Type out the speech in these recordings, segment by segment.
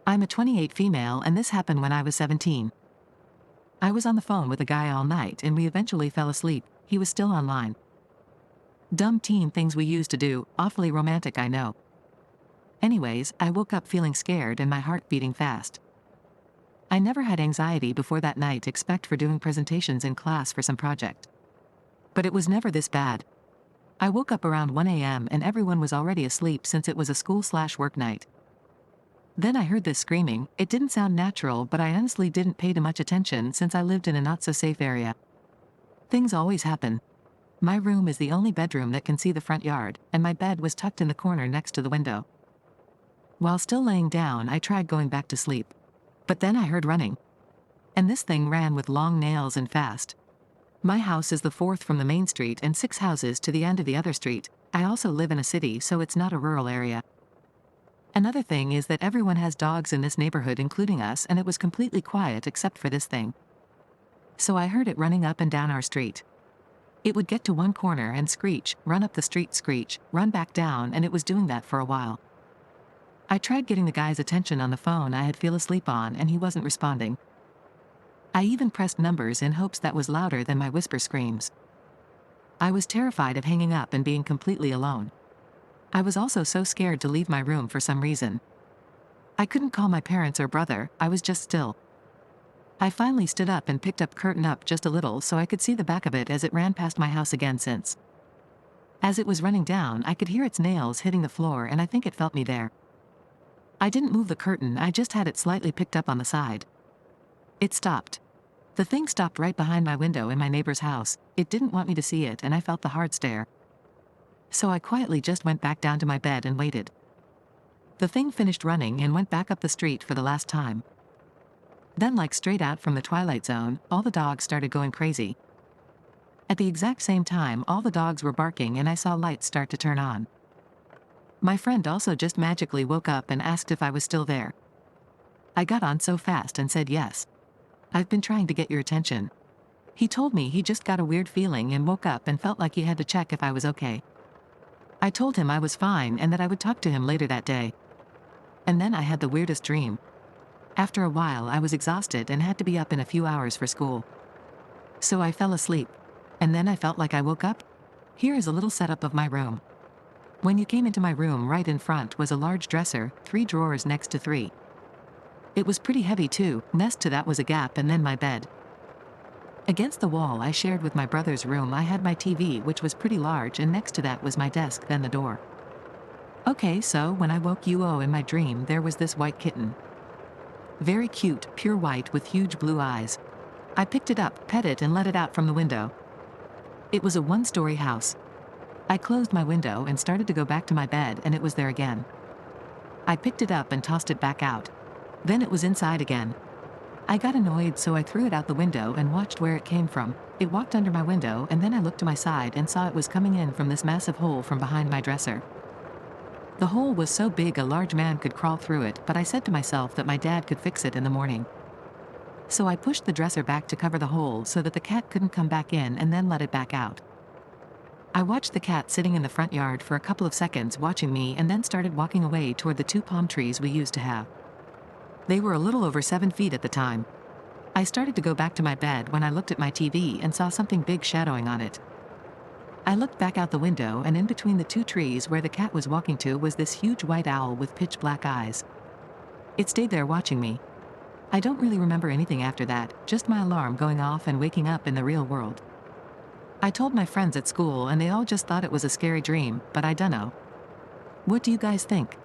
I'm a 28 female and this happened when I was 17. I was on the phone with a guy all night and we eventually fell asleep. He was still online. Dumb teen things we used to do, awfully romantic I know. Anyways, I woke up feeling scared and my heart beating fast. I never had anxiety before that night except for doing presentations in class for some project. But it was never this bad. I woke up around 1 a.m. and everyone was already asleep since it was a school/work night. Then I heard this screaming. It didn't sound natural, but I honestly didn't pay too much attention since I lived in a not-so-safe area. Things always happen. My room is the only bedroom that can see the front yard, and my bed was tucked in the corner next to the window. While still laying down, I tried going back to sleep. But then I heard running. And this thing ran with long nails and fast. My house is the fourth from the main street and 6 houses to the end of the other street. I also live in a city, so it's not a rural area. Another thing is that everyone has dogs in this neighborhood including us, and it was completely quiet except for this thing. So I heard it running up and down our street. It would get to one corner and screech, run up the street, screech, run back down, and it was doing that for a while. I tried getting the guy's attention on the phone I had fell asleep on and he wasn't responding. I even pressed numbers in hopes that was louder than my whisper screams. I was terrified of hanging up and being completely alone. I was also so scared to leave my room for some reason. I couldn't call my parents or brother, I was just still. I finally stood up and picked up curtain up just a little so I could see the back of it as it ran past my house again since. As it was running down, I could hear its nails hitting the floor and I think it felt me there. I didn't move the curtain, I just had it slightly picked up on the side. It stopped. The thing stopped right behind my window in my neighbor's house. It didn't want me to see it and I felt the hard stare. So I quietly just went back down to my bed and waited. The thing finished running and went back up the street for the last time. Then, like straight out from the Twilight Zone, all the dogs started going crazy. At the exact same time, all the dogs were barking and I saw lights start to turn on. My friend also just magically woke up and asked if I was still there. I got on so fast and said yes. I've been trying to get your attention. He told me he just got a weird feeling and woke up and felt like he had to check if I was okay. I told him I was fine and that I would talk to him later that day. And then I had the weirdest dream. After a while I was exhausted and had to be up in a few hours for school. So I fell asleep. And then I felt like I woke up. Here is a little setup of my room. When you came into my room, right in front was a large dresser, 3 drawers next to 3. It was pretty heavy too. Next to that was a gap and then my bed. Against the wall I shared with my brother's room I had my TV, which was pretty large, and next to that was my desk, then the door. Okay, so when I woke you in my dream there was this white kitten. Very cute, pure white with huge blue eyes. I picked it up, pet it and let it out from the window. It was a 1-story house. I closed my window and started to go back to my bed and it was there again. I picked it up and tossed it back out. Then it was inside again. I got annoyed so I threw it out the window and watched where it came from. It walked under my window and then I looked to my side and saw it was coming in from this massive hole from behind my dresser. The hole was so big a large man could crawl through it, but I said to myself that my dad could fix it in the morning. So I pushed the dresser back to cover the hole so that the cat couldn't come back in and then let it back out. I watched the cat sitting in the front yard for a couple of seconds watching me and then started walking away toward the 2 palm trees we used to have. They were a little over 7 feet at the time. I started to go back to my bed when I looked at my TV and saw something big shadowing on it. I looked back out the window and in between the 2 trees where the cat was walking to was this huge white owl with pitch black eyes. It stayed there watching me. I don't really remember anything after that, just my alarm going off and waking up in the real world. I told my friends at school and they all just thought it was a scary dream, but I dunno. What do you guys think?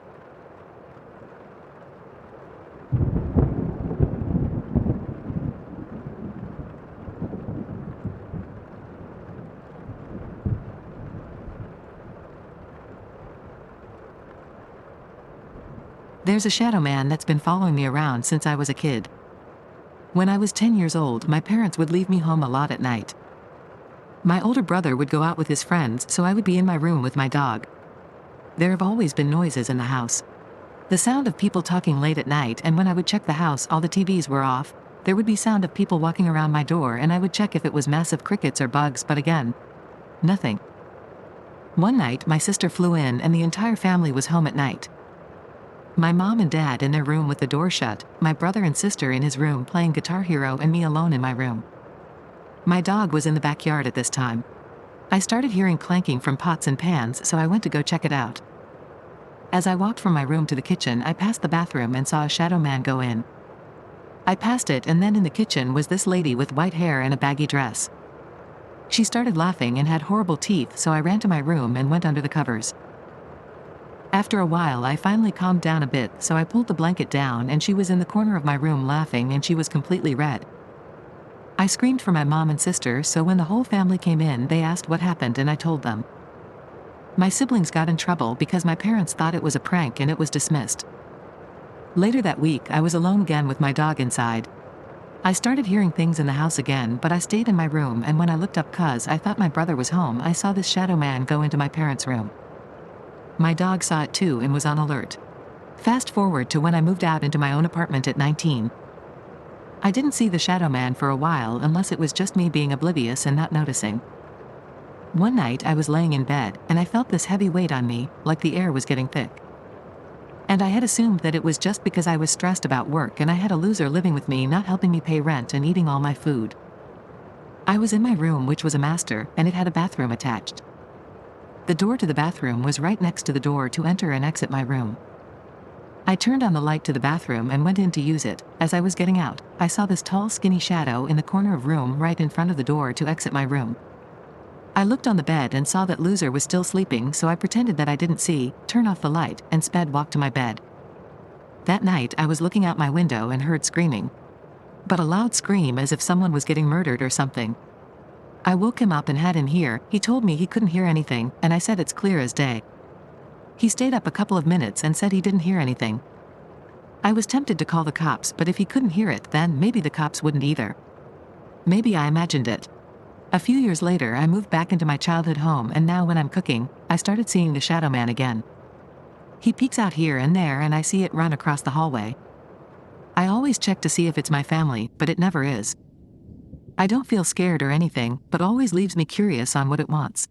There's a shadow man that's been following me around since I was a kid. When I was 10 years old, my parents would leave me home a lot at night. My older brother would go out with his friends, so I would be in my room with my dog. There have always been noises in the house. The sound of people talking late at night, and when I would check the house all the TVs were off. There would be sound of people walking around my door and I would check if it was massive crickets or bugs, but again, nothing. One night my sister flew in and the entire family was home at night. My mom and dad in their room with the door shut, my brother and sister in his room playing Guitar Hero, and me alone in my room. My dog was in the backyard at this time. I started hearing clanking from pots and pans, so I went to go check it out. As I walked from my room to the kitchen, I passed the bathroom and saw a shadow man go in. I passed it, and then in the kitchen was this lady with white hair and a baggy dress. She started laughing and had horrible teeth, so I ran to my room and went under the covers. After a while I finally calmed down a bit, so I pulled the blanket down and she was in the corner of my room laughing, and she was completely red. I screamed for my mom and sister, so when the whole family came in they asked what happened and I told them. My siblings got in trouble because my parents thought it was a prank and it was dismissed. Later that week I was alone again with my dog inside. I started hearing things in the house again, but I stayed in my room, and when I looked up 'cause I thought my brother was home, I saw this shadow man go into my parents' room. My dog saw it too and was on alert. Fast forward to when I moved out into my own apartment at 19. I didn't see the shadow man for a while, unless it was just me being oblivious and not noticing. One night I was laying in bed, and I felt this heavy weight on me, like the air was getting thick. And I had assumed that it was just because I was stressed about work and I had a loser living with me, not helping me pay rent and eating all my food. I was in my room, which was a master, and it had a bathroom attached. The door to the bathroom was right next to the door to enter and exit my room. I turned on the light to the bathroom and went in to use it. As I was getting out, I saw this tall, skinny shadow in the corner of room right in front of the door to exit my room. I looked on the bed and saw that loser was still sleeping, so I pretended that I didn't see, turned off the light, and sped walk to my bed. That night I was looking out my window and heard screaming. But a loud scream, as if someone was getting murdered or something. I woke him up and had him hear. He told me he couldn't hear anything, and I said it's clear as day. He stayed up a couple of minutes and said he didn't hear anything. I was tempted to call the cops, but if he couldn't hear it, then maybe the cops wouldn't either. Maybe I imagined it. A few years later I moved back into my childhood home, and now when I'm cooking, I started seeing the shadow man again. He peeks out here and there and I see it run across the hallway. I always check to see if it's my family, but it never is. I don't feel scared or anything, but always leaves me curious on what it wants.